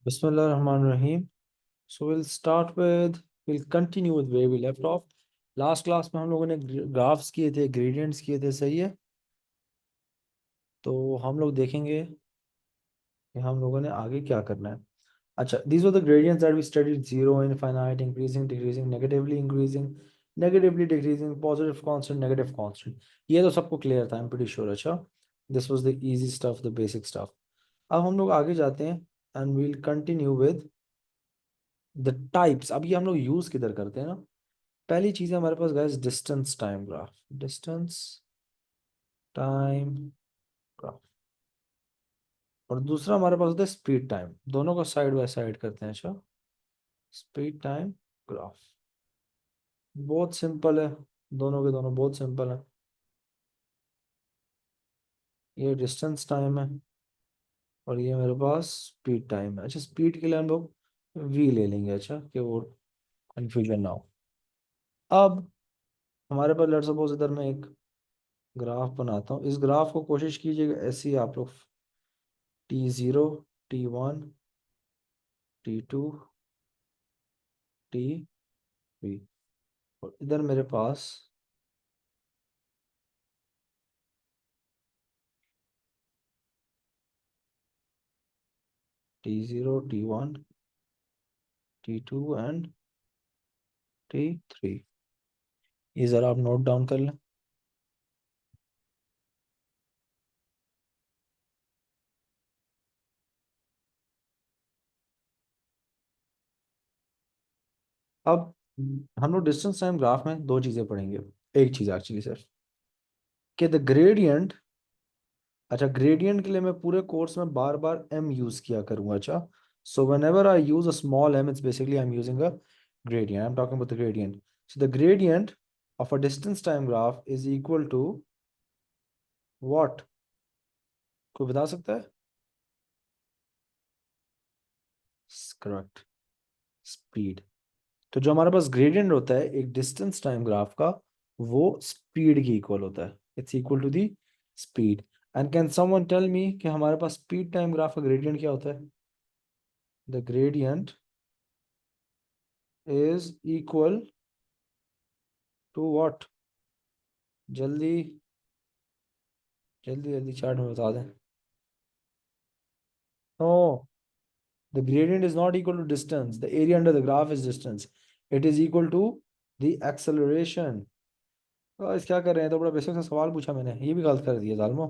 Bismillahirrahmanirrahim. So we'll continue with where we left off. Last class में हम लोगों ने ग्राफ्स किए थे, ग्रेडियंट्स किए थे, सही है। तो हम लोग देखेंगे कि हम लोगों ने आगे क्या करना है। अच्छा, these were the gradients that we studied: zero, infinite, increasing, decreasing, negatively increasing, negatively decreasing, positive constant, negative constant. ये तो सबको क्लियर था, I'm pretty sure। अच्छा, this was the easy stuff, the basic stuff। अब हम लोग आगे जाते हैं and we'll continue with the types. अब ये हम लोग यूज किधर करते हैं ना। पहली चीज है हमारे पास guys, distance time graph. Distance time graph. और दूसरा हमारे पास होता है स्पीड टाइम। दोनों को साइड बाय साइड करते हैं। अच्छा, स्पीड टाइम ग्राफ बहुत सिंपल है। दोनों के दोनों बहुत सिंपल है। ये डिस्टेंस टाइम है और ये मेरे पास स्पीड टाइम है। अच्छा, स्पीड के लिए हम लोग वी ले लेंगे, अच्छा, कि वो कंफ्यूजन ना हो। अब हमारे पास लेट्स सपोज इधर मैं एक ग्राफ बनाता हूँ। इस ग्राफ को कोशिश कीजिएगा ऐसे ही आप लोग T0, T1, T2, T3, और इधर मेरे पास T0, T1, T2 and T3। ये ज़रा आप नोट डाउन कर लें। अब हम लोग डिस्टेंस टाइम ग्राफ में दो चीज़ें पढ़ेंगे। एक चीज़ एक्चुअली सर, कि द ग्रेडियंट। अच्छा, ग्रेडियंट के लिए मैं पूरे कोर्स में बार बार m यूज़ किया करूँगा। अच्छा, so when ever I use a small m, it's basically I am using a gradient। I'm talking about the gradient. So the gradient of a distance time graph is equal to what? कोई बता सकता है? Correct, speed. तो जो हमारे पास gradient होता है एक डिस्टेंस टाइम ग्राफ का, वो स्पीड की इक्वल होता है। It's equal to the speed. And can someone tell me कि हमारे पास स्पीड टाइम ग्राफ का ग्रेडियंट क्या होता है? The gradient is equal to what? जल्दी जल्दी जल्दी चार्ट में बता दें। No, the gradient is not equal to distance. The area under the graph is distance. It is equal to the acceleration। तो इस क्या कर रहे हैं, तो बड़ा बेसिक सा सवाल पूछा मैंने, ये भी गलत कर दिया जालमो।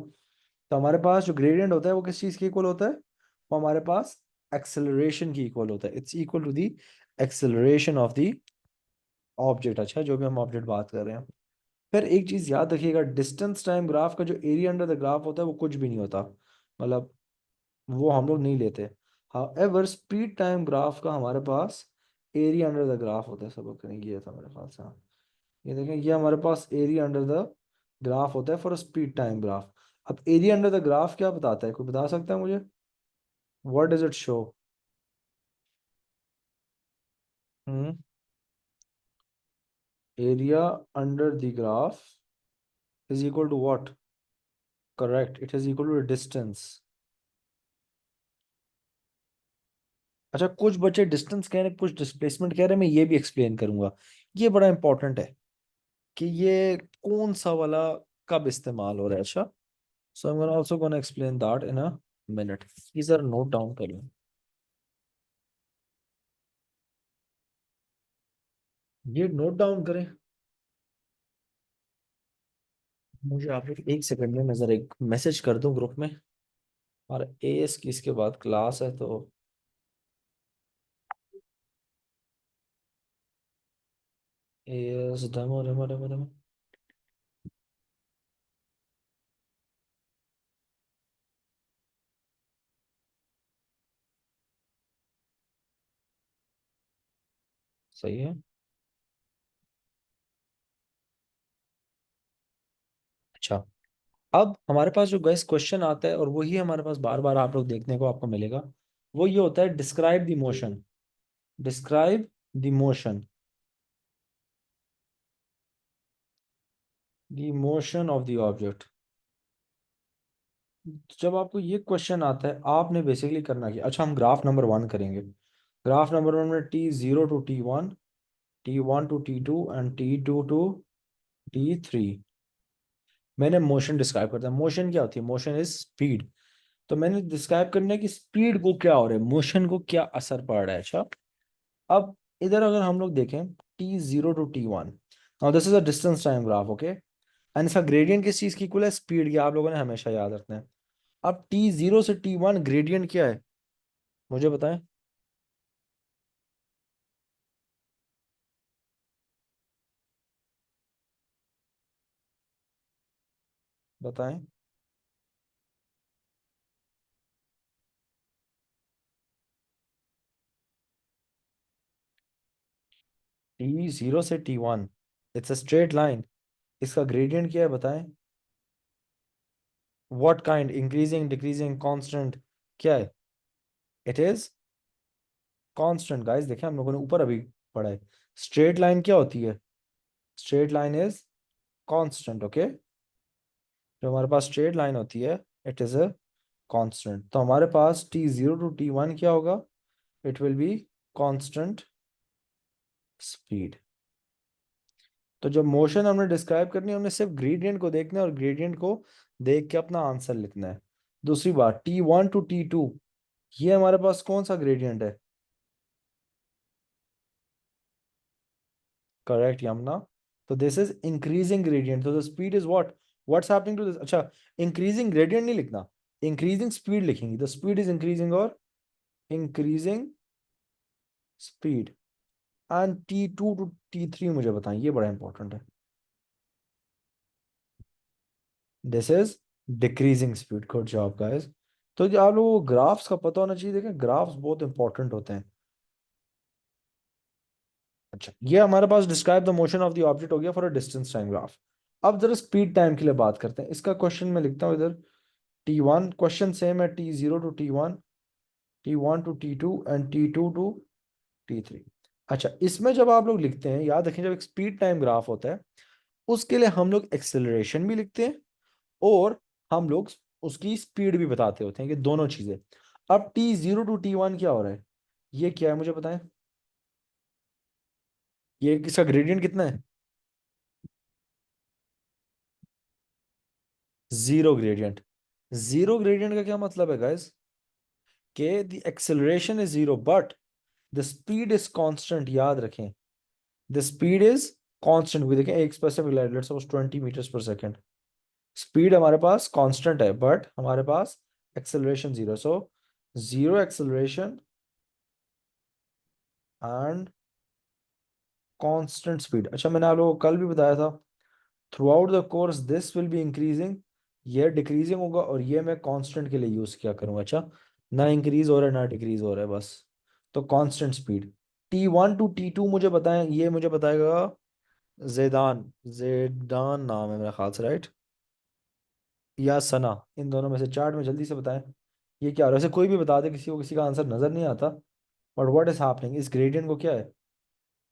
तो हमारे पास जो ग्रेडियंट होता है वो किस चीज के इक्वल होता है? वो हमारे पास एक्सेलरेशन की इक्वल होता है। It's equal to the acceleration of the object. अच्छा, जो भी हम ऑब्जेक्ट बात कर रहे हैं। फिर एक चीज याद रखिएगा, डिस्टेंस टाइम ग्राफ का जो एरिया अंडर द ग्राफ होता है वो कुछ भी नहीं होता, मतलब वो हम लोग नहीं लेते। हाउएवर स्पीड टाइम ग्राफ का हमारे पास एरिया अंडर द ग्राफ होता है। सबक करेंगे ये था मेरे ख्याल से। हाँ, ये देखें, ये हमारे पास एरिया अंडर द ग्राफ होता है फॉर स्पीड टाइम ग्राफ। अब एरिया अंडर द ग्राफ क्या बताता है, कोई बता सकता है मुझे? What does it show? Hmm area under the graph is equal to what? Correct, it is equal to distance. अच्छा, कुछ बच्चे डिस्टेंस कह रहे हैं, कुछ डिस्प्लेसमेंट कह रहे हैं, मैं ये भी एक्सप्लेन करूंगा। ये बड़ा इंपॉर्टेंट है कि ये कौन सा वाला कब इस्तेमाल हो रहा है। अच्छा, so I am also gonna explain that in a minute. ये जरा नोट डाउन कर लें, ये नोट डाउन करें। मुझे आप लोग एक सेकंड में, मैं जरा एक मैसेज कर दूं ग्रुप में। और एएस की इसके बाद क्लास है, तो as demo demo demo demo. सही है। अच्छा, अब हमारे पास जो गैस क्वेश्चन आता है, और वही हमारे पास बार बार आप लोग देखने को आपको मिलेगा, वो ये होता है, describe the motion. Describe the motion, the motion of the object. जब आपको ये क्वेश्चन आता है, आपने बेसिकली करना क्या, अच्छा हम ग्राफ नंबर 1 करेंगे। ग्राफ नंबर 1 में T0 to T1, T1 to T2 and T2 to T3। मैंने मोशन डिस्क्राइब करता है। मोशन क्या होती है? Motion is speed. तो मैंने डिस्क्राइब करना है कि स्पीड को क्या हो रहा है, मोशन को क्या असर पड़ रहा है। अच्छा, अब इधर अगर हम लोग देखें T0 to T1, now this is a distance time graph, okay. And इसका ग्रेडियंट किस चीज की इक्वल है? स्पीड की। आप लोगों ने हमेशा याद रखना है। अब T0 से T1 ग्रेडियंट क्या है, मुझे बताएं। बताएं। T0 से T1, it's a straight line. इसका ग्रेडियंट क्या है बताएं। What kind? Increasing, decreasing, constant? क्या है? It is constant. गाइस देखें, हम लोगों ने ऊपर अभी पढ़ा है। स्ट्रेट लाइन क्या होती है? Straight line is constant, okay. जो हमारे पास स्ट्रेट लाइन होती है, इट इज अ कांस्टेंट। तो हमारे पास T0 to T1 क्या होगा? It will be constant speed. तो जब मोशन हमने डिस्क्राइब करनी है, हमने सिर्फ ग्रेडियंट को देखना है और ग्रेडियंट को देख के अपना आंसर लिखना है। दूसरी बात, T1 to T2, ये हमारे पास कौन सा ग्रेडियंट है? करेक्ट यमुना। तो दिस इज इंक्रीजिंग ग्रेडियंट। तो the speed is what's happening to this. अच्छा, इंक्रीजिंग ग्रेडियंट नहीं लिखना, इंक्रीजिंग स्पीड लिखेंगे। द स्पीड इज इंक्रीजिंग, और increasing speed. And T2 to T3 मुझे बताएं, ये बड़ा इंपॉर्टेंट है। This is decreasing speed. Good job guys. तो जो आप लोगों को ग्राफ्स का पता होना चाहिए। देखें, ग्राफ्स बहुत इंपॉर्टेंट होते हैं। अच्छा, ये हमारे पास describe the motion of the object हो गया for a distance time graph. अब जरा स्पीड टाइम के लिए बात करते हैं। इसका क्वेश्चन मैं लिखता हूँ इधर। T1 क्वेश्चन सेम है, T0 to T1, T1 to T2 and T2 to T3। अच्छा, इसमें जब आप लोग लिखते हैं, याद रखें, जब एक स्पीड टाइम ग्राफ होता है, उसके लिए हम लोग एक्सेलरेशन भी लिखते हैं और हम लोग उसकी स्पीड भी बताते होते हैं, कि दोनों चीजें। अब T0 to T1 क्या हो रहा है, ये क्या है मुझे बताएं। ये इसका ग्रेडियंट कितना है? Zero gradient. जीरो ग्रेडियंट का क्या मतलब है गाइस? के the acceleration is zero but the speed is constant. याद रखें, द स्पीड इज कांस्टेंट। भी देखें, एक specific line, let's suppose 20 metres पर सेकंड। स्पीड हमारे पास कांस्टेंट है, बट हमारे पास acceleration zero. So zero acceleration and constant speed. अच्छा, मैंने आप लोगों को कल भी बताया था, throughout the course this will be increasing, ये डिक्रीजिंग होगा, और ये मैं कांस्टेंट के लिए यूज किया करूंगा। अच्छा, ना इंक्रीज हो रहा है ना डिक्रीज हो रहा है, बस। तो constant speed. T1 to T2 मुझे बताएं, ये मुझे बताएगा जेदान। जेदान नाम है मेरा ख्याल से, राइट? या सना, इन दोनों में से चार्ट में जल्दी से बताएं। ये क्या हो रहा है? वैसे कोई भी बता दे, किसी को किसी का आंसर नजर नहीं आता, बट व्हाट इज हैपनिंग, इस ग्रेडियंट को क्या है?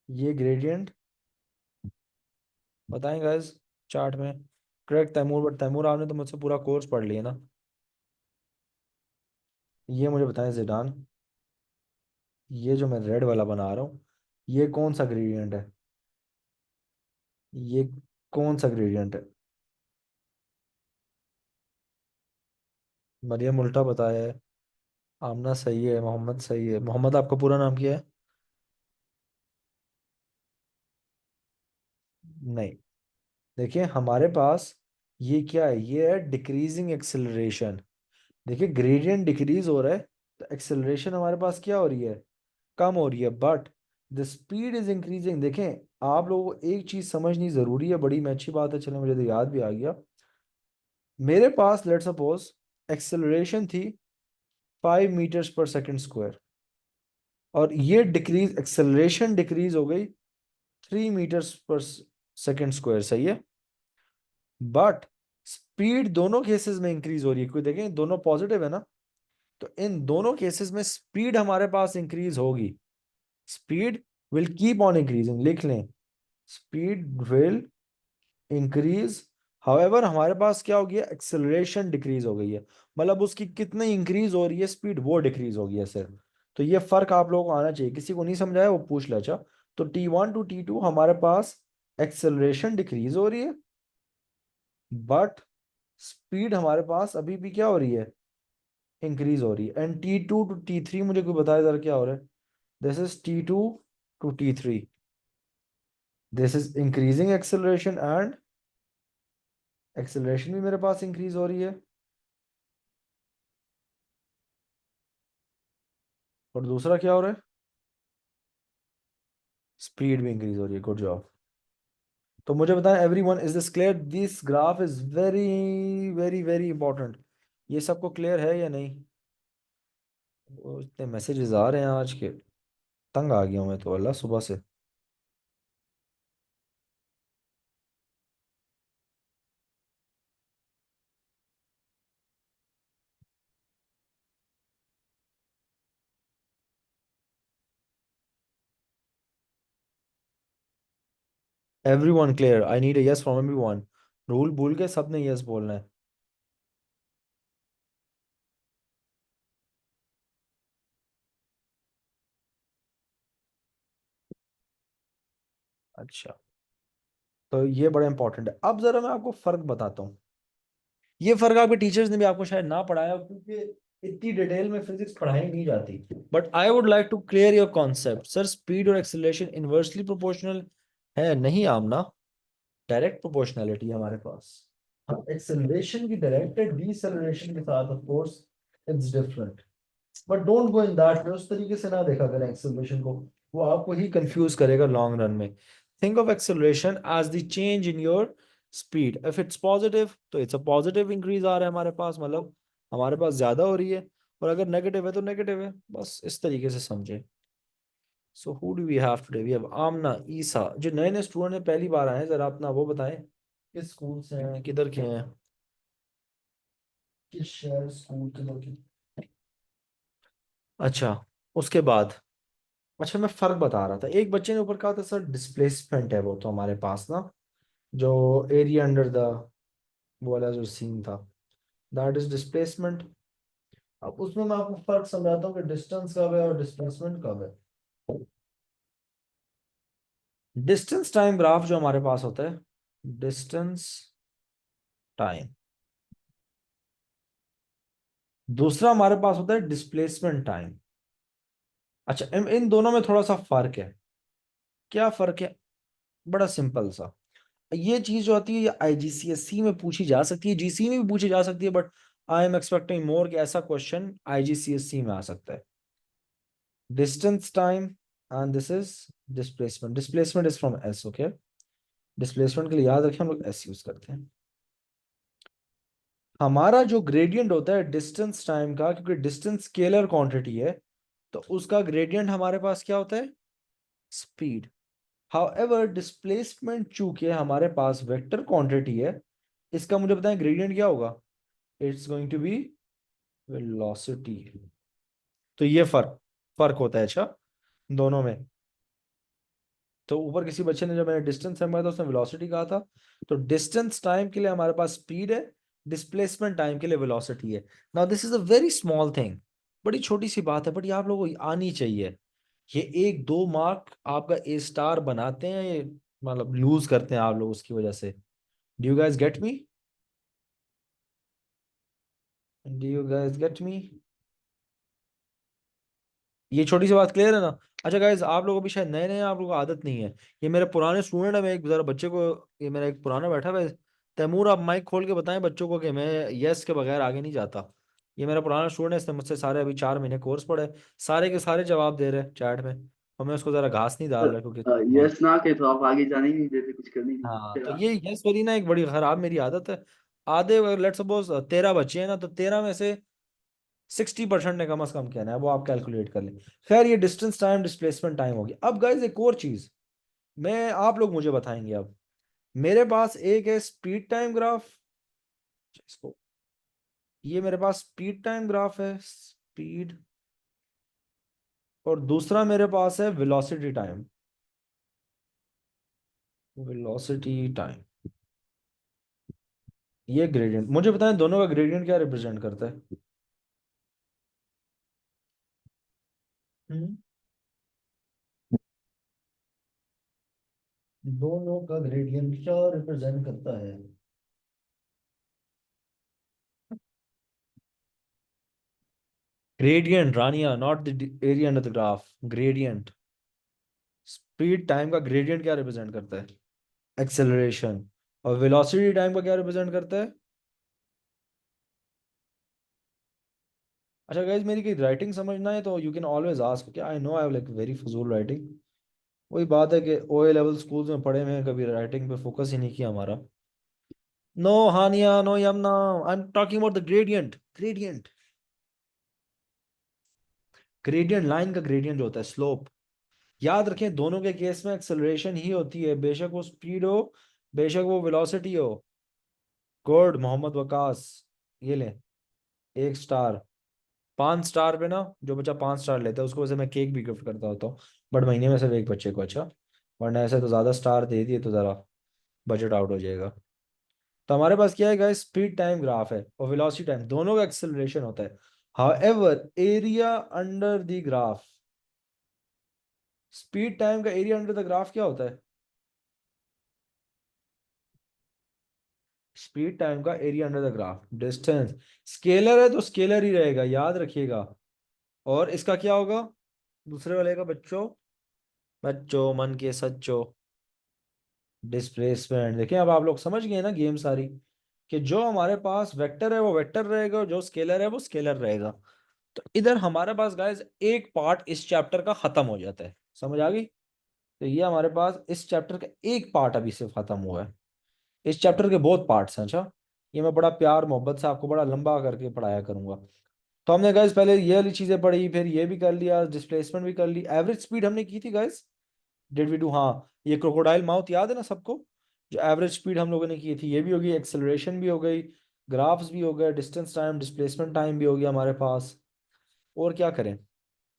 ये ग्रेडियंट बताएं गाइस चार्ट में। करेक्ट तैमूर, बट तैमूर आपने तो मुझसे पूरा कोर्स पढ़ लिया ना। ये मुझे बताएं जिडान, ये जो मैं रेड वाला बना रहा हूँ, ये कौन सा ग्रेडियंट है? ये कौन सा ग्रेडियंट है? मरियम उल्टा बताया है। आमना सही है, मोहम्मद सही है। मोहम्मद आपका पूरा नाम क्या है? नहीं। देखिए हमारे पास ये क्या है, ये है डिक्रीजिंग एक्सेलरेशन। देखिए ग्रेडियंट डिक्रीज हो रहा है, तो एक्सेलरेशन हमारे पास क्या हो रही है? कम हो रही है, but the speed is increasing. देखें, आप लोगों को एक चीज समझनी जरूरी है, बड़ी में अच्छी बात है, चलो मुझे तो याद भी आ गया। मेरे पास लेट सपोज एक्सेलरेशन थी 5 मीटर्स पर सेकंड स्क्वायर, और ये डिक्रीज, एक्सेलरेशन डिक्रीज हो गई 3 मीटर्स पर सेकंड स्क्वायर, सही है। बट स्पीड दोनों केसेस में इंक्रीज हो रही है, क्योंकि देखें दोनों पॉजिटिव है ना। तो इन दोनों केसेस में स्पीड हमारे पास इंक्रीज होगी। Speed will keep on increasing, लिख लें। स्पीड विल इंक्रीज हाउएवर हमारे पास क्या हो गया, एक्सेलरेशन डिक्रीज हो गई है, मतलब उसकी कितनी इंक्रीज हो रही है स्पीड, वो डिक्रीज हो गई है सिर्फ। तो ये फर्क आप लोगों को आना चाहिए, किसी को नहीं समझाया वो पूछ ले। अच्छा, तो T1 टू T2 हमारे पास एक्सेलरेशन डिक्रीज हो रही है, बट स्पीड हमारे पास अभी भी क्या हो रही है, इंक्रीज हो रही है। एंड T2 टू T3 मुझे कोई बताया जरा क्या हो रहा है। This is T2 to T3, this is increasing acceleration, and acceleration भी मेरे पास इंक्रीज हो रही है, और दूसरा क्या हो रहा है, स्पीड भी इंक्रीज हो रही है। Good job. तो मुझे बताएं everyone, is this clear, this graph is very very very important. ये सबको क्लियर है या नहीं? वो इतने मैसेजेस आ रहे हैं आज के, तंग आ गया हूं मैं तो अल्लाह सुबह से। Everyone clear, I need a yes from everyone. Rule भूल के सबने यस बोलना है। अच्छा, तो ये बड़ा इंपॉर्टेंट है। अब जरा मैं आपको फर्क बताता हूँ। ये फर्क आपके टीचर्स ने भी आपको शायद ना पढ़ाया हो, क्योंकि इतनी डिटेल में फिजिक्स पढ़ाई नहीं जाती। But I would like to clear your concept. Sir, speed और एक्सेलरेशन इनवर्सली प्रोपोर्शनल है? नहीं आमना, डायरेक्ट प्रोपोर्शनैलिटी है हमारे पास। हाँ, एक्सेलरेशन की डायरेक्ट है, डीसेलरेशन के साथ of course it's different. But don't go in that way, उस तरीके से ना देखा करें एक्सेलरेशन को, वो आपको ही कंफ्यूज करेगा लॉन्ग रन में। Think of acceleration as the change in your speed. If it's positive तो इट्स अ पॉजिटिव इंक्रीज आ रहा है हमारे पास, मतलब हमारे पास ज्यादा हो रही है। और अगर नेगेटिव है तो नेगेटिव है, बस इस तरीके से समझे। So who do we have today? We have Amna, Esa. जो नए नए स्टूडेंट हैं, पहली बार आए हैं, जरा अपना वो बताएं, किस स्कूल से हैं, किधर के हैं, किस शहर, स्कूल किधर के। अच्छा, उसके बाद, अच्छा मैं फर्क बता रहा था, एक बच्चे ने ऊपर कहा था सर डिस्प्लेसमेंट है वो तो हमारे पास ना, जो एरिया अंडर द, वो वाला जो सीन था, दैट इज डिस्प्लेसमेंट। अब उसमें मैं आपको फर्क समझाता हूँ कि डिस्टेंस कब है और डिस्प्लेसमेंट कब है। डिस्टेंस टाइम ग्राफ जो हमारे पास होता है, डिस्टेंस टाइम, दूसरा हमारे पास होता है डिस्प्लेसमेंट टाइम। अच्छा, इन दोनों में थोड़ा सा फर्क है। क्या फर्क है? बड़ा सिंपल सा। ये चीज जो आती है ये आईजीसीएसई में पूछी जा सकती है, जीसी में भी पूछी जा सकती है, but I am expecting more कि ऐसा क्वेश्चन आईजीसीएसई में आ सकता है। Distance time and this is displacement. Displacement is from S, okay. Displacement के लिए याद रखें हम लोग एस यूज करते हैं। हमारा जो ग्रेडियंट होता है डिस्टेंस टाइम का, क्योंकि डिस्टेंस स्केलर क्वांटिटी है, तो उसका ग्रेडियंट हमारे पास क्या होता है, स्पीड। हाउएवर डिस्प्लेसमेंट चूंकि हमारे पास वेक्टर क्वांटिटी है, इसका मुझे बताएं ग्रेडियंट क्या होगा, it's going to be velocity. तो ये फर्क फर्क होता है अच्छा दोनों में। तो ऊपर किसी बच्चे ने, जब मैंने डिस्टेंस टाइम कहा था, उसने वेलोसिटी कहा था। तो डिस्टेंस टाइम के लिए हमारे पास स्पीड है, डिस्प्लेसमेंट टाइम के लिए वेलोसिटी है। Now this is a very small thing, बड़ी छोटी सी बात है, बट ये आप लोगों को आनी चाहिए। ये एक दो मार्क आपका ए स्टार बनाते हैं, ये मतलब लूज करते हैं आप लोग उसकी वजह से। Do you guys get me? Do you guys get me? ये छोटी सी बात क्लियर है ना? अच्छा गाइज, आप लोगों को भी शायद नए नए हैं, आप लोगों को आदत नहीं है। ये मेरे पुराने स्टूडेंट है, मैं एक जरा बच्चे को, ये मेरा एक पुराना बैठा हुआ है, तैमूर, आप माइक खोल के बताएं बच्चों को कि मैं यस के बगैर आगे नहीं जाता। ये मेरा पुराना स्टूडेंट है, इसने मुझसे सारे अभी 4 महीने कोर्स पढ़े, सारे के सारे जवाब दे रहे हैं चैट में, और मैं उसको जरा घास नहीं डाल रहा क्योंकि यस ना के तो आप आगे जाने ही नहीं देते, कुछ करने ही नहीं हाँ, देते तो फिर ये यस वाली ना एक बड़ी खराब मेरी आदत है। आधे, लेट सपोज 13 बच्चे हैं ना, तो 13 में से 60% ने कम से कम कहना है, वो आप कैलकुलेट कर लें। खैर, ये डिस्टेंस टाइम डिस्प्लेसमेंट टाइम हो गया। अब गाइज एक और चीज, मैं, आप लोग मुझे बताएंगे अब। मेरे पास एक है स्पीड टाइम ग्राफ, इसको, ये मेरे पास स्पीड टाइम ग्राफ है, स्पीड, और दूसरा मेरे पास है वेलोसिटी टाइम, वेलोसिटी टाइम। ये ग्रेडियंट, मुझे बताएं दोनों का ग्रेडियंट क्या रिप्रेजेंट करता है? हम्म, दोनों का ग्रेडियंट क्या रिप्रेजेंट करता है? Gradient Rania, not the area under the graph, gradient. Speed time का ग्रेडियंट क्या रिप्रेजेंट करता है? एक्सेलरेशन। और वेलोसिटी टाइम का क्या रिप्रेजेंट करता है? अच्छा गाइज, मेरी कोई राइटिंग समझना है तो यू कैन ऑलवेज आस्क, क्या I know I have like very फजूल राइटिंग। वही बात है कि ओ ए लेवल स्कूल्स में पढ़े हुए हैं, कभी राइटिंग पे फोकस ही नहीं किया हमारा। No Hania, no Yamuna, I am talking about the gradient, gradient. Gradient line का ग्रेडियंट जो होता है, स्लोप। याद रखें दोनों के केस में एक्सेलरेशन ही होती है, बेशक वो स्पीड हो, बेशक वो वेलोसिटी हो। गुड मोहम्मद वकास, ये ले 1 स्टार। 5 स्टार पे ना, जो बच्चा 5 स्टार लेता है उसको वैसे मैं केक भी गिफ्ट करता होता हूँ, बट महीने में सिर्फ एक बच्चे को। अच्छा, वरना ऐसे तो ज्यादा स्टार दे दिए तो जरा बजट आउट हो जाएगा। तो हमारे पास क्या है गाइस, स्पीड टाइम ग्राफ है और वेलोसिटी टाइम, दोनों का एक्सेलरेशन होता है। However area under the graph, speed time का एरिया अंडर द ग्राफ क्या होता है? स्पीड टाइम का area under the graph distance. Scalar है तो स्केलर ही रहेगा, याद रखिएगा। और इसका क्या होगा दूसरे वाले का, बच्चों? बच्चों मन के सच्चों, डिस्प्लेसमेंट। देखिए अब आप लोग समझ गए ना गेम सारी, कि जो हमारे पास वेक्टर है वो वेक्टर रहेगा, जो स्केलर है वो स्केलर रहेगा। तो इधर हमारे पास गाइस एक पार्ट इस चैप्टर का खत्म हो जाता है, समझ आ गई? तो ये हमारे पास इस चैप्टर का एक पार्ट अभी से खत्म हुआ है। इस चैप्टर के बहुत पार्ट्स हैं। अच्छा, ये मैं बड़ा प्यार मोहब्बत से आपको बड़ा लंबा करके पढ़ाया करूंगा। तो हमने गाइस पहले ये वाली चीजें पढ़ी, फिर ये भी कर लिया, डिस्प्लेसमेंट भी कर ली, एवरेज स्पीड हमने की थी गाइस। Did we do? हाँ, ये क्रोकोडाइल माउथ याद है ना सबको, जो एवरेज स्पीड हम लोगों ने की थी, ये भी हो गई, एक्सेलरेशन भी हो गई, ग्राफ्स भी हो गए, डिस्टेंस टाइम डिस्प्लेसमेंट टाइम भी हो गया हमारे पास। और क्या करें?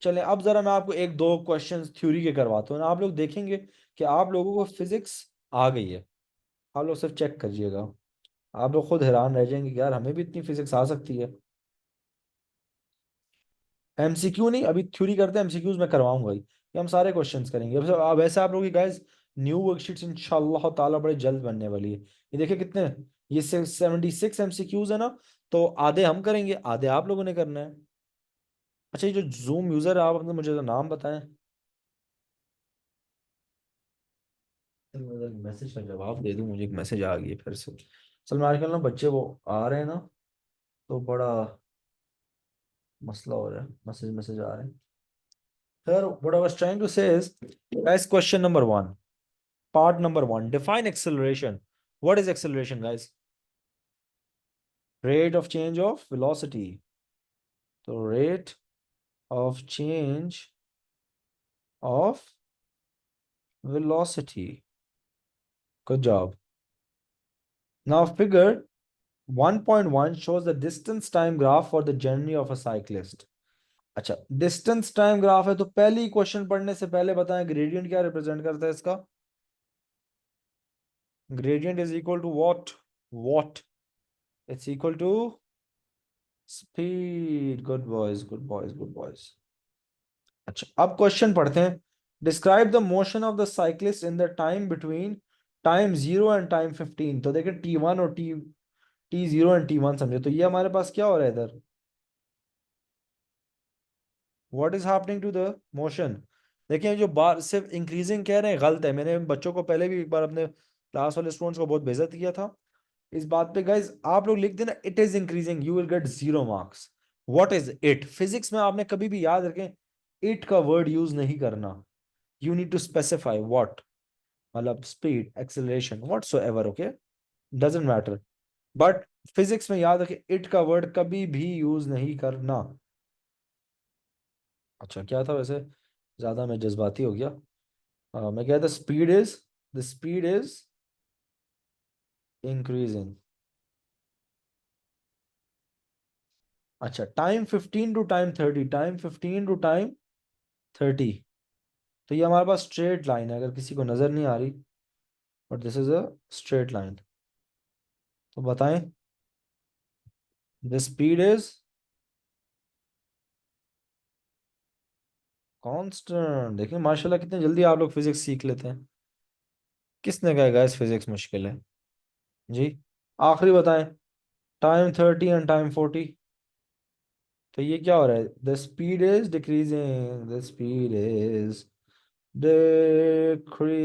चलें अब जरा मैं आपको एक दो क्वेश्चंस थ्योरी के करवाता हूँ ना, आप लोग देखेंगे कि आप लोगों को फिजिक्स आ गई है। आप लोग सिर्फ चेक करिएगा, आप लोग खुद हैरान रह जाएंगे कि यार हमें भी इतनी फिजिक्स आ सकती है। एमसीक्यू नहीं, अभी थ्योरी करते हैं, एमसीक्यूज मैं करवाऊंगा ही, ये हम सारे क्वेश्चंस करेंगे। अब वैसे आप लोगों की गाइस न्यू वर्कशीट्स इंशाल्लाह ताला बड़े जल्द बनने वाली है। ये देखिए कितने, ये 76 एमसीक्यूज है ना, तो आधे हम करेंगे, आधे आप लोगों ने करना है। अच्छा, ये जो जूम यूजर है, आप अपने मुझे तो नाम बताएं। मैसेज का जवाब दे दूं, मुझे एक मैसेज आ गई है फिर से। चल मैं आजकल ना बच्चे वो आ रहे हैं ना, तो बड़ा मसला हो रहा है, मैसेज मैसेज आ रहे हैं। खैर, what I was trying to say is, guys, question number one, part number one, define acceleration. What is acceleration, guys? Rate of change of velocity. So rate of change of velocity. Good job. Now figure 1.1 shows the distance time graph for the journey of a cyclist. अच्छा, distance time graph है तो पहले ही question पढ़ने से पहले बताएं gradient क्या represent करता है इसका? Gradient is equal to what? It's equal to speed. Good boys, good boys, good boys. अच्छा, अब क्वेश्चन पढ़ते हैं। Describe the motion of the cyclist in the time between time 0 and time 15। तो देखिए T1 और T0 एंड T1 समझे, तो ये हमारे पास क्या हो रहा है इधर? What is happening to the motion? देखिए जो बार सिर्फ इंक्रीजिंग कह रहे हैं गलत है, मैंने बच्चों को पहले भी एक बार अपने क्लास वाले स्टूडेंट्स को बहुत बेइज्जत किया था इस बात पे। गाइज आप लोग लिख देना it is increasing, you will get 0 marks. What is it? Physics में आपने कभी भी याद रखें, इट का वर्ड यूज नहीं करना। You need to specify what, मतलब speed, acceleration, whatsoever, okay, doesn't matter. But physics में याद रखें, इट का वर्ड कभी भी यूज नहीं करना। अच्छा, क्या था वैसे, ज्यादा मैं जज्बाती हो गया। मैं कहता द स्पीड इज इंक्रीजिंग। अच्छा, time 15 to time 30, time 15 to time 30। तो ये हमारे पास स्ट्रेट लाइन है, अगर किसी को नजर नहीं आ रही, but this is a straight line. तो बताएं द स्पीड इज कांस्टेंट। देखिए माशाल्लाह कितने जल्दी आप लोग फिजिक्स सीख लेते हैं। किसने कहा गाइस फिजिक्स मुश्किल है? जी। आखिरी बताएं। Time 30 and time 40। तो ये क्या हो रहा है? The speed is decreasing, the speed is decreasing.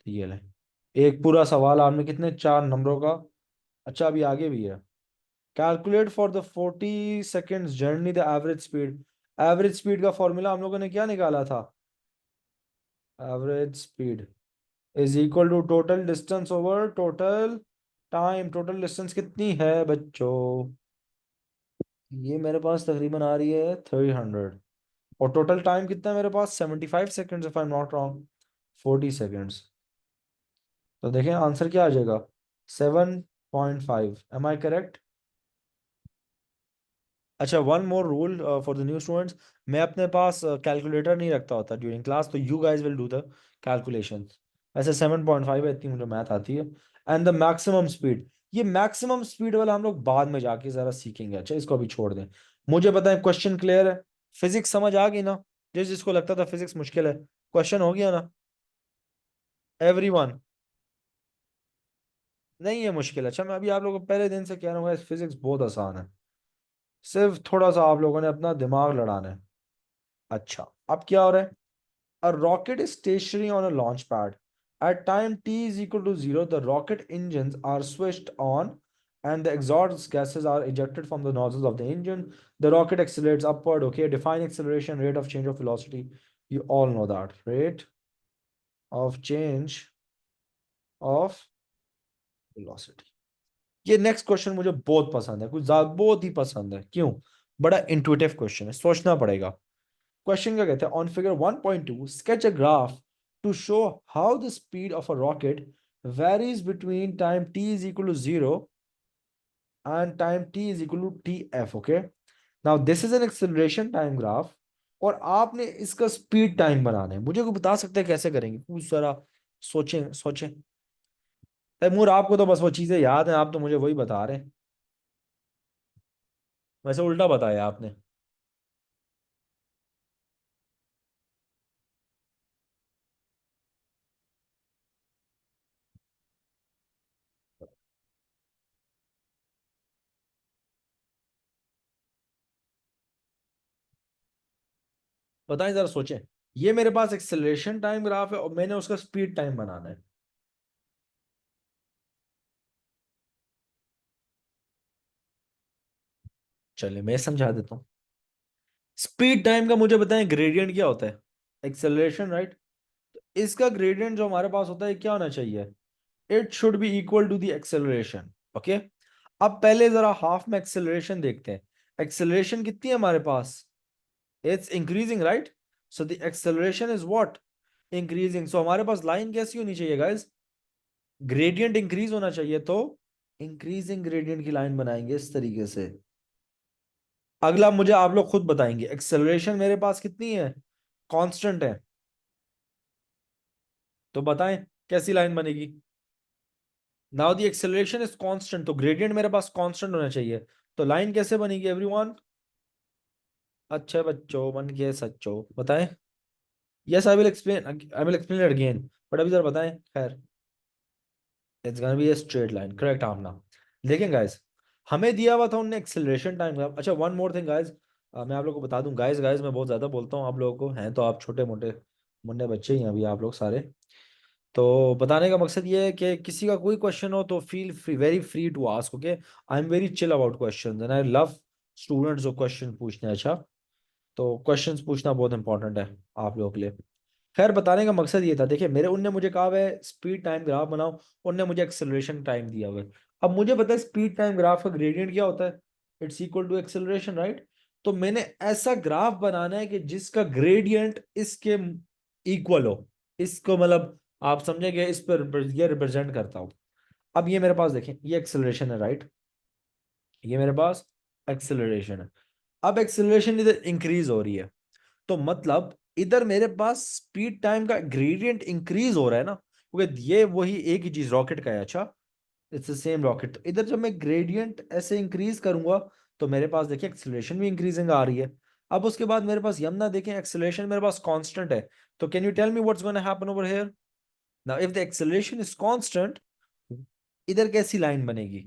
ये ले, एक पूरा सवाल आपने कितने 4 नंबरों का। अच्छा अभी आगे भी है। Calculate for the 40 seconds journey the average speed. Average speed का फॉर्मूला हम लोगों ने क्या निकाला था? Average speed is equal to total distance over total time. Total distance कितनी है बच्चों? ये मेरे पास तकरीबन आ रही है 300। और टोटल टाइम कितना है मेरे पास? 75 seconds if I am not wrong. 40 seconds. तो देखें आंसर क्या आ जाएगा? 7.5। Am I correct? अच्छा one more rule for the new students. मैं अपने पास कैलकुलेटर नहीं रखता होता ड्यूरिंग क्लास, तो you guys will do the calculation. वैसे 7.5 है, इतनी मुझे मैथ आती है। एंड द मैक्सिमम स्पीड, ये मैक्सिमम स्पीड वाला हम लोग बाद में जाके जरा सीखेंगे। अच्छा इसको अभी छोड़ दें। मुझे पता है क्वेश्चन क्लियर है। फिजिक्स समझ आ गई ना? जिसको लगता था फिजिक्स मुश्किल है, क्वेश्चन हो गया ना एवरीवन? नहीं है मुश्किल। अच्छा मैं अभी आप लोगों को पहले दिन से कह रहा हूँ फिजिक्स बहुत आसान है। सिर्फ थोड़ा सा आप लोगों ने अपना दिमाग लड़ाना है। अच्छा अब क्या हो रहा है? A rocket is stationary on a launch pad. At time t is equal to 0, the rocket engines are switched on and the exhaust gases are ejected from the nozzles of the engine. The rocket accelerates upward. Okay, define acceleration, rate of change of velocity. You all know that. Rate of change of velocity. ये next question मुझे बहुत पसंद है, कुछ ज्यादा बहुत ही पसंद है। क्यों? बड़ा इंट्यूटिव क्वेश्चन है, सोचना पड़ेगा। क्वेश्चन क्या कहते हैं? On figure 1.2 sketch a graph to show how the speed of a rocket varies between time t is equal to 0 and time t is equal to tf। Okay, now this is an acceleration time graph और आपने इसका speed time बनाना है। मुझे को बता सकते हैं कैसे करेंगे? कुछ सारा सोचें सोचें। तैमूर आपको तो बस वो चीजें याद हैं, आप तो मुझे वही बता रहे हैं। वैसे उल्टा बताया आपने। बताएं जरा सोचें। ये मेरे पास एक्सेलरेशन टाइम ग्राफ है और मैंने उसका स्पीड टाइम बनाना है। चलिए मैं समझा देता हूँ। स्पीड टाइम का मुझे बताएं ग्रेडियंट क्या होता है? Acceleration right. इसका ग्रेडियंट जो हमारे पास होता है क्या होना चाहिए? It should be equal to the acceleration. Okay, अब पहले जरा हाफ में एक्सेलरेशन देखते हैं। एक्सेलरेशन कितनी है हमारे पास? It's increasing right. So the acceleration is what? Increasing. So हमारे पास लाइन कैसी होनी चाहिए गाइस? ग्रेडियंट इंक्रीज होना चाहिए, तो इंक्रीजिंग ग्रेडियंट की लाइन बनाएंगे इस तरीके से। अगला मुझे आप लोग खुद बताएंगे, एक्सेलरेशन मेरे पास कितनी है? कांस्टेंट है। तो बताएं कैसी लाइन बनेगी? Now the acceleration is constant, तो ग्रेडियंट मेरे पास कांस्टेंट होना चाहिए। तो लाइन कैसे बनेगी एवरीवन? अच्छे बच्चों बन के सच्चो बताएं। Yes I will explain it again, but अभी जरा बताएं। खैर, it's gonna be a straight line, correct आपना। देखें गाइस, हमें दिया हुआ था उनने एक्सेलरेशन टाइम का। अच्छा वन मोर थिंग गाइस, मैं आप लोगों को बता दूं। गाइस गाइस मैं बहुत ज्यादा बोलता हूँ आप लोगों को, हैं तो आप छोटे मोटे मुन्ने बच्चे ही हैं अभी आप लोग सारे। तो बताने का मकसद ये है कि किसी का कोई क्वेश्चन हो तो feel free, very free to ask. Okay, I am very chill about questions and I love students जो क्वेश्चन पूछते हैं। अच्छा, तो क्वेश्चंस पूछना बहुत इंपॉर्टेंट है आप लोगों के लिए। खैर बताने का मकसद ये था, देखिए मेरे उनने मुझे कहा है स्पीड टाइम ग्राफ बनाओ, उनने मुझे एक्सेलरेशन टाइम दिया हुआ है। अब मुझे पता है स्पीड टाइम ग्राफ का ग्रेडियंट क्या होता है? It's equal to acceleration right. तो मैंने ऐसा ग्राफ बनाना है कि जिसका ग्रेडियंट इसके इक्वल हो। इसको मतलब आप समझेंगे, इस पर ये रिप्रेजेंट करता हूं। अब ये मेरे पास देखें, ये एक्सेलरेशन है राइट। ये मेरे पास एक्सेलरेशन है। अब एक्सेलरेशन इधर इंक्रीज हो रही है, तो मतलब इधर मेरे पास स्पीड टाइम का ग्रेडियंट इंक्रीज हो रहा है ना, क्योंकि ये वही एक ही चीज रॉकेट का है। अच्छा, इट्स द सेम रॉकेट। तो इधर जब मैं ग्रेडियंट ऐसे इंक्रीज करूंगा तो मेरे पास देखिए एक्सेलरेशन भी इंक्रीजिंग आ रही है। अब उसके बाद मेरे पास यम ना देखें, एक्सेलरेशन मेरे पास कांस्टेंट है। तो can you tell me what's gonna happen over here? Now if the acceleration is constant, इधर कैसी लाइन बनेगी?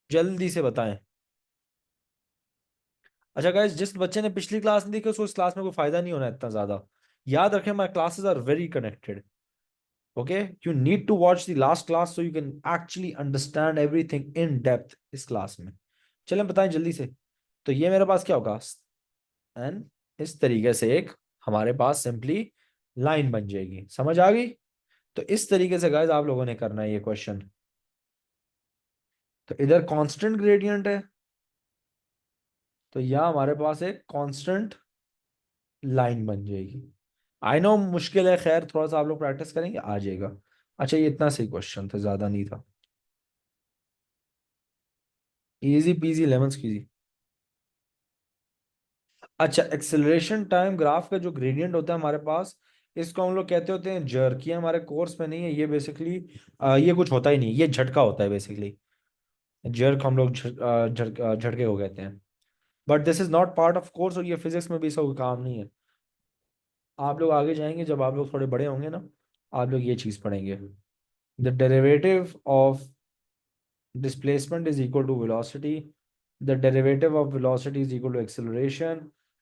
जल्दी से बताएं। अच्छा गाइस, जिस बच्चे ने पिछली क्लास नहीं देखी उसको इस क्लास में कोई फायदा नहीं होना इतना ज्यादा। याद रखें, my classes are very connected. Okay, you need to watch the last class so you can actually understand everything in depth इस क्लास में। चलें बताएं जल्दी से। तो ये मेरे पास क्या होगा? एंड इस तरीके से एक हमारे पास सिंपली लाइन बन जाएगी। समझ आ गई? तो इस तरीके से गाइस आप लोगों ने करना है ये क्वेश्चन। तो इधर कांस्टेंट ग्रेडियंट है, तो यह हमारे पास एक कांस्टेंट लाइन बन जाएगी। आई नो मुश्किल है, खैर थोड़ा सा आप लोग प्रैक्टिस करेंगे आ जाएगा। अच्छा, ये इतना सही क्वेश्चन था, ज्यादा नहीं था। Easy peasy lemon squeezy. अच्छा, एक्सेलरेशन टाइम ग्राफ का जो ग्रेडियंट होता है हमारे पास, इसको हम लोग कहते होते हैं जर्क। ये हमारे कोर्स में नहीं है, ये बेसिकली ये कुछ होता ही नहीं, ये झटका होता है बेसिकली। जर्क हम लोग झटके को कहते हैं। But this is not part of course, और ये फिजिक्स में भी इसका कोई काम नहीं है। आप लोग आगे जाएंगे जब आप लोग थोड़े बड़े होंगे ना, आप लोग ये चीज पढ़ेंगे। The derivative of displacement is equal to velocity, the derivative of velocity is equal to acceleration,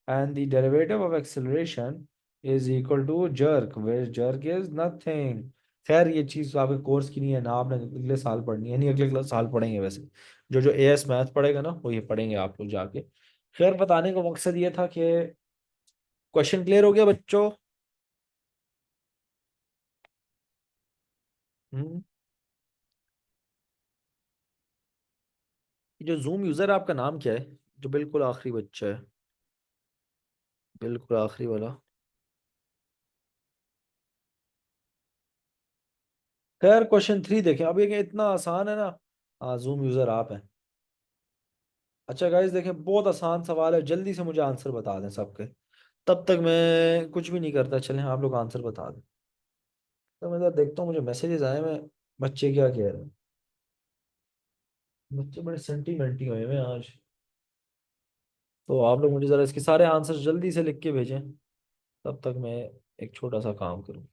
and the derivative of acceleration is equal to jerk, where jerk is nothing. खैर ये चीज तो आपके कोर्स की नहीं है ना, आपने अगले साल पढ़नी है, नहीं अगले साल पढ़ेंगे वैसे। जो जो एएस मैथ पढ़ेगा ना वो ये पढ़ेंगे आप लोग जाके। खैर बताने का मकसद ये था कि क्वेश्चन क्लियर हो गया बच्चों? हम्म। ये जो जूम यूजर है आपका नाम क्या है? जो बिल्कुल आखिरी बच्चा है, बिल्कुल आखिरी वाला। खैर क्वेश्चन 3 देखें। अब ये इतना आसान है ना। हाँ, जूम यूजर आप हैं। अच्छा गाइस देखें, बहुत आसान सवाल है, जल्दी से मुझे आंसर बता दें सबके। तब तक मैं कुछ भी नहीं करता, चलें आप लोग आंसर बता दें। तो मैं जरा देखता हूँ मुझे मैसेजेस आए मैं, बच्चे क्या कह रहे हैं। बच्चे बड़े सेंटीमेंटी हुए हैं आज। तो आप लोग मुझे जरा इसके सारे आंसर जल्दी से लिख के भेजें, तब तक मैं एक छोटा सा काम करूँ।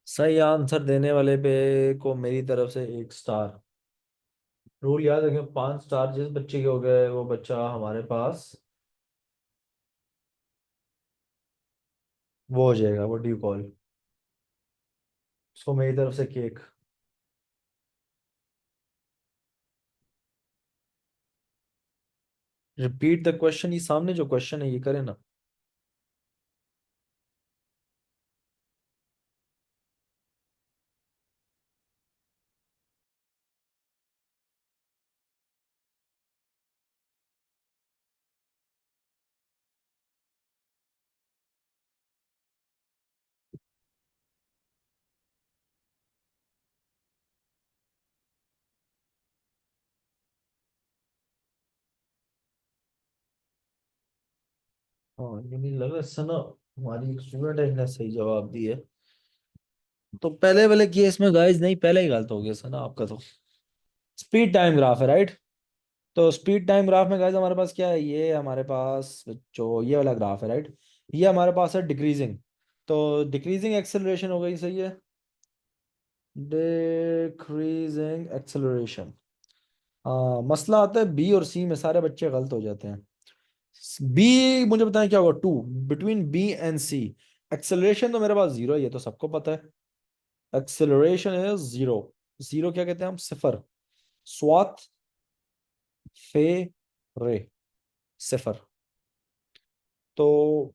सही आंसर देने वाले पे को मेरी तरफ से 1 स्टार। रूल याद रखें, 5 स्टार जिस बच्चे के हो गए वो बच्चा हमारे पास वो हो जाएगा। व्हाट डू यू कॉल उसको, मेरी तरफ से केक। रिपीट द क्वेश्चन, ये सामने जो क्वेश्चन है ये करें ना। हाँ, ये नहीं लग रहा सना, हमारी एक स्टूडेंट है, इसने सही जवाब दिए। तो पहले वाले केस में गाइस नहीं, पहले ही गलत हो गया सना आपका। तो स्पीड टाइम ग्राफ है राइट। तो स्पीड टाइम ग्राफ में गाइस हमारे पास क्या है? ये हमारे पास जो ये वाला ग्राफ है राइट, ये हमारे पास है डिक्रीजिंग। तो डिक्रीजिंग एक्सेलरेशन हो गई, सही है। Decreasing acceleration. हाँ, मसला आता है बी और सी में, सारे बच्चे गलत हो जाते हैं। बी मुझे बताएं क्या होगा? 2 between B and C. Acceleration तो मेरे पास 0 है, ये तो सबको पता है। Acceleration is 0। जीरो क्या कहते हैं हम? सिफर। स्वात, फे, रे, सिफर। तो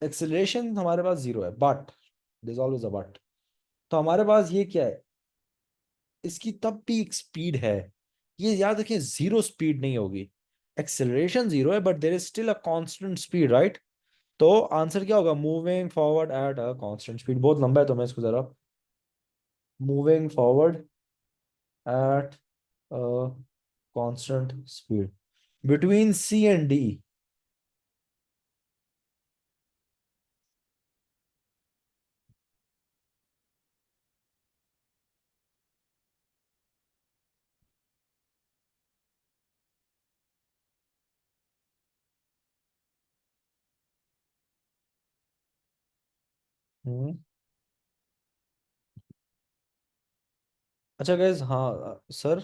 एक्सेलरेशन हमारे पास जीरो है, but this always a but. तो हमारे पास ये क्या है, इसकी तब भी एक स्पीड है। ये याद रखें, जीरो स्पीड नहीं होगी। एक्सेलरेशन जीरो है but there is still a constant speed, right? तो आंसर क्या होगा? Moving forward at a constant speed. बहुत लंबा है तो मैं इसको जरा, moving forward at a constant speed between C and D. अच्छा गाइज, हाँ सर,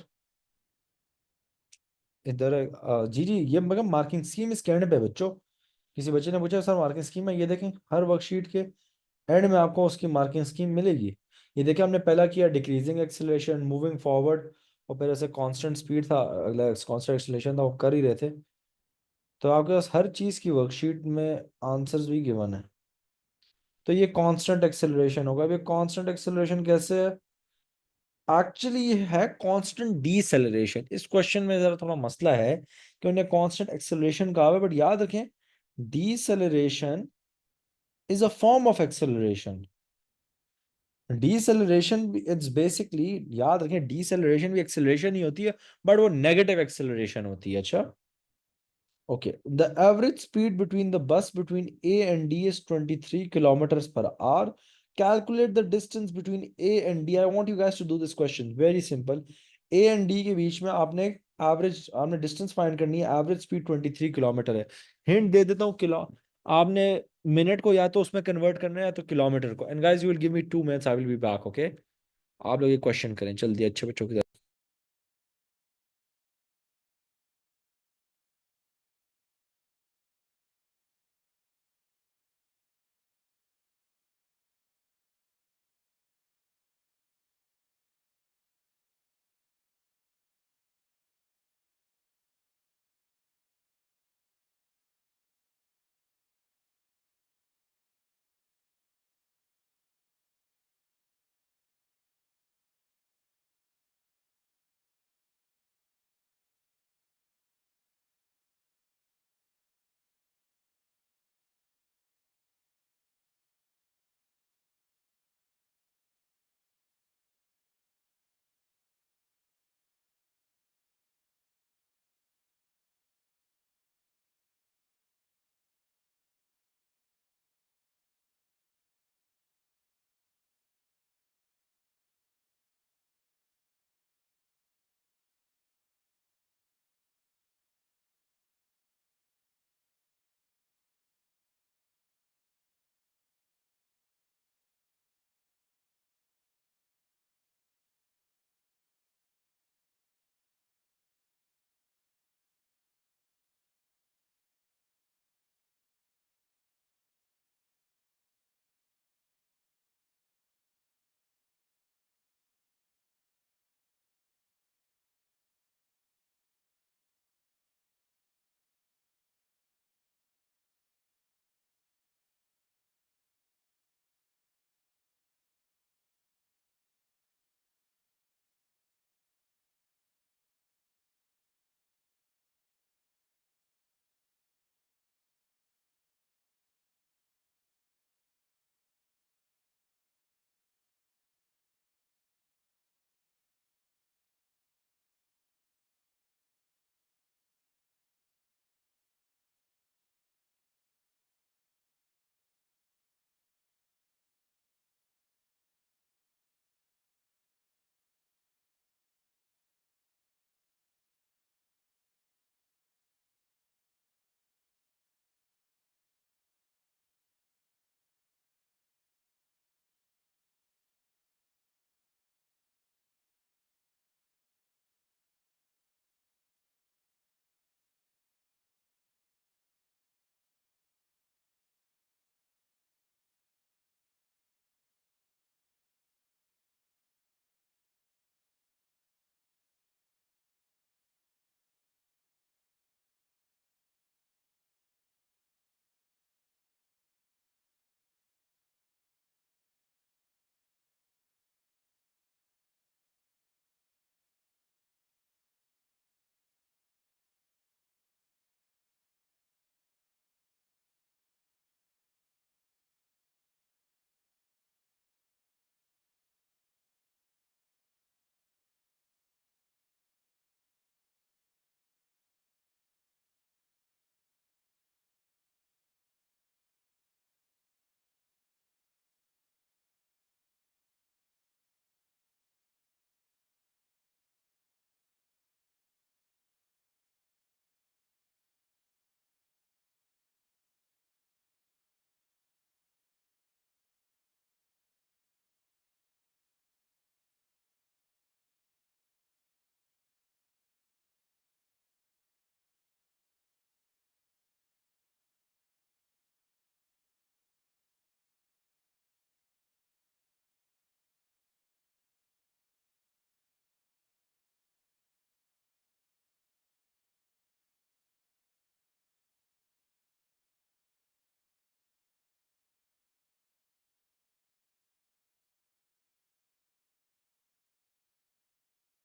इधर जी जी, ये मगर मार्किंग स्कीम इस कहने पे बच्चों, किसी बच्चे ने पूछा सर मार्किंग स्कीम है, ये देखें हर वर्कशीट के एंड में आपको उसकी मार्किंग स्कीम मिलेगी। ये देखिए, हमने पहला किया डिक्रीजिंग एक्सेलरेशन, मूविंग फॉरवर्ड, और फिर ऐसे कांस्टेंट स्पीड था, अगला कांस्टेंट एक्सेलरेशन था, वो कर ही रहे थे। तो आपके पास हर चीज़ की वर्कशीट में आंसर्स भी गिवन है। तो ये कांस्टेंट एक्सेलरेशन होगा। अब ये कांस्टेंट एक्सेलरेशन कैसे है? एक्चुअली ये है कांस्टेंट डीसेलरेशन। इस क्वेश्चन में जरा थोड़ा मसला है कि उन्हें कांस्टेंट एक्सेलरेशन कहा है, बट याद रखें deceleration is a form of acceleration. Deceleration it's basically, याद रखें डीसेलरेशन भी एक्सेलरेशन ही होती है, बट वो नेगेटिव एक्सेलरेशन होती है। अच्छा, okay. The average speed between the bus between A and D is 23 kilometers per hour. Calculate the distance between A and D. I want you guys to do this question. Very simple. A and D के बीच में आपने distance find करनी है। Average speed 23 kilometre है। Hint दे देता हूँ, kilo आपने minute को या तो उसमें कन्वर्ट करना है या तो किलोमीटर को। And guys, you will give me 2 minutes, I will be back, okay? आप लोग ये क्वेश्चन करें जल्दी, अच्छे बच्चों की तरह।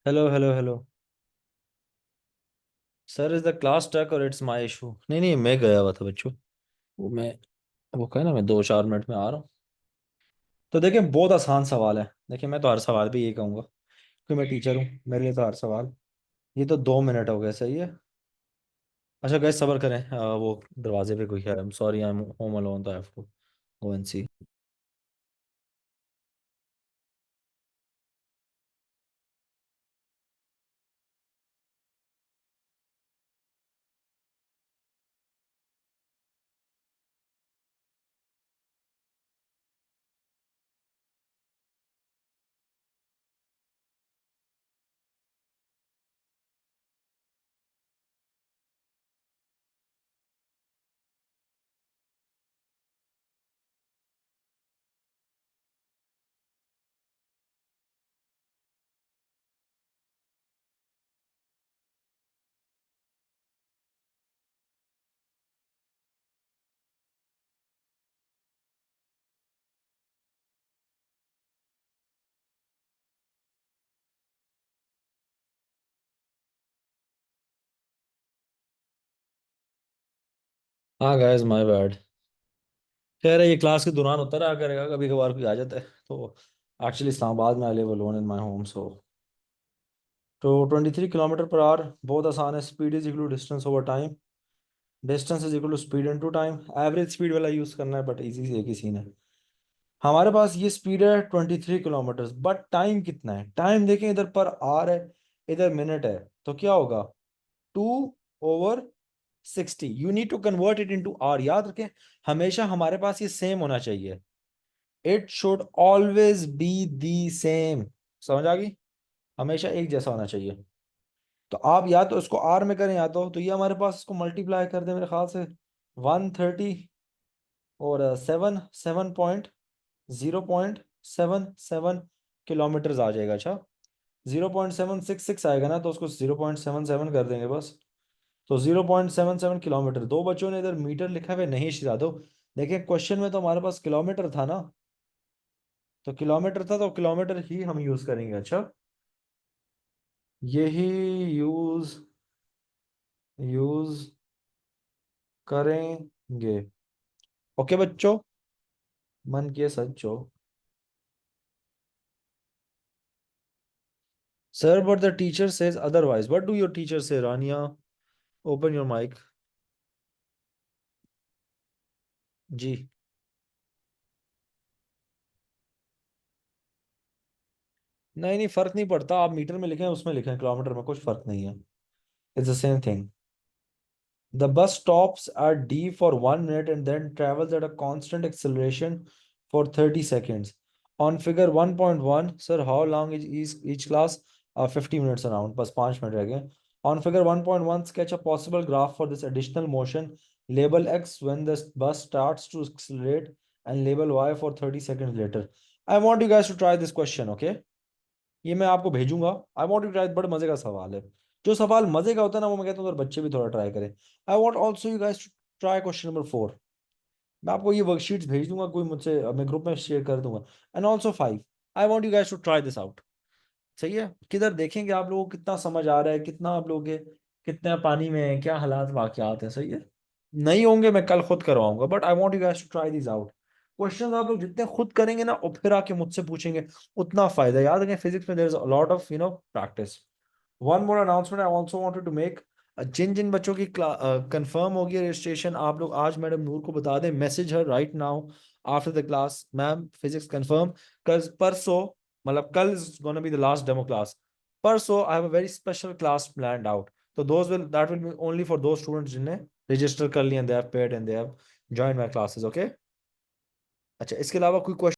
Hello hello hello. Sir, is the class stuck और इट्स माय इशू? नहीं नहीं, मैं गया हुआ था बच्चों। वो मैं वो कहे ना, मैं 2-4 मिनट में आ रहा हूँ। तो देखिए, बहुत आसान सवाल है। देखिए, मैं तो हर सवाल पे यही कहूंगा कि मैं टीचर हूँ, मेरे लिए तो हर सवाल। ये तो 2 मिनट हो गए, सही है। अच्छा गैस, सब्र करें। वो दरवाजे पे कोई है। I am sorry, I am home alone, तो I have to go and see. हाँ गैस, माय बैड। कह रहे ये क्लास के दौरान होता रहा करेगा, कभी कभार कोई आ जाता है तो। एक्चुअली इस्लामाबाद में I live alone in my home, so. तो 23 किलोमीटर पर आवर बहुत आसान है। Speed is equal to distance over time. Distance is equal to speed into time. Average speed वाला यूज करना है, बट इजी से एक ही सीन है। हमारे पास ये स्पीड है 23 किलोमीटर, बट टाइम कितना है? टाइम देखें, इधर पर आर है, इधर मिनट है। तो क्या होगा? 2/60। You need to convert it into R. याद रखें, हमेशा हमारे पास ये सेम होना चाहिए। It should always be the same. समझ आ गई? हमेशा एक जैसा होना चाहिए। तो आप या तो इसको आर में करें, या तो ये हमारे पास इसको मल्टीप्लाई कर दे मेरे ख्याल से। 130 और 0.77 किलोमीटर आ जाएगा। अच्छा, 0.766 आएगा ना, तो उसको 0.77 कर देंगे बस। तो 0.77 किलोमीटर। दो बच्चों ने इधर मीटर लिखा हुआ है, नहीं शिजा दो। देखिए, क्वेश्चन में तो हमारे पास किलोमीटर था ना, तो किलोमीटर था तो किलोमीटर ही हम यूज करेंगे। अच्छा, यही यूज यूज करेंगे। ओके बच्चों, मन किए सच्चो। Sir, but the teacher says otherwise. What do your teacher say, Rania? Open your mic. जी। नहीं नहीं, फर्क नहीं पड़ता। आप मीटर में लिखें, उसमें लिखें, किलोमीटर में कुछ फर्क नहीं है। It's the same thing. The bus stops at D for 1 minute and then travels at a constant acceleration for 30 seconds. On figure 1.1, sir, how long is each class? 50 minutes around. बस 5 minute रह गए. On figure 1.1, sketch a possible graph for this additional motion. Label X when the bus starts to accelerate and label Y for 30 seconds later. I want you guys to try this question, okay? ये मैं आपको भेजूंगा। I want to try. बड़ा मजे का सवाल है। जो सवाल मजे का होता है ना, वो मैं कहता हूँ बच्चे भी थोड़ा ट्राई करें। I want also you guys to try question number 4। मैं आपको ये वर्कशीट्स भेज दूंगा, कोई मुझसे मैं ग्रुप में शेयर कर दूंगा। And also 5। I want you guys to try this out. सही है? किधर देखेंगे आप लोगों को कितना समझ आ रहा है, कितना आप लोगों के कितने पानी में है, क्या हालात वाकयात है। सही है? नहीं होंगे मैं कल खुद करवाऊंगा, but I want you guys to try this out. Questions आप लोग जितने खुद करेंगे ना और फिर आके मुझसे पूछेंगे, उतना फायदा। याद रखें, फिजिक्स में there is a lot of practice. One more announcement I also wanted to make. जिन जिन बच्चों की कंफर्म होगी रजिस्ट्रेशन, आप लोग आज मैडम नूर को बता दें, message her right now after the class, ma'am physics confirm. कल परसों, मतलब कल is gonna be the last demo class. परसों I have a very special class planned out. तो those will that will be only for those students जिन्हें register कर लिया, and they have paid and they have join my classes. Okay? अच्छा, इसके अलावा कोई question?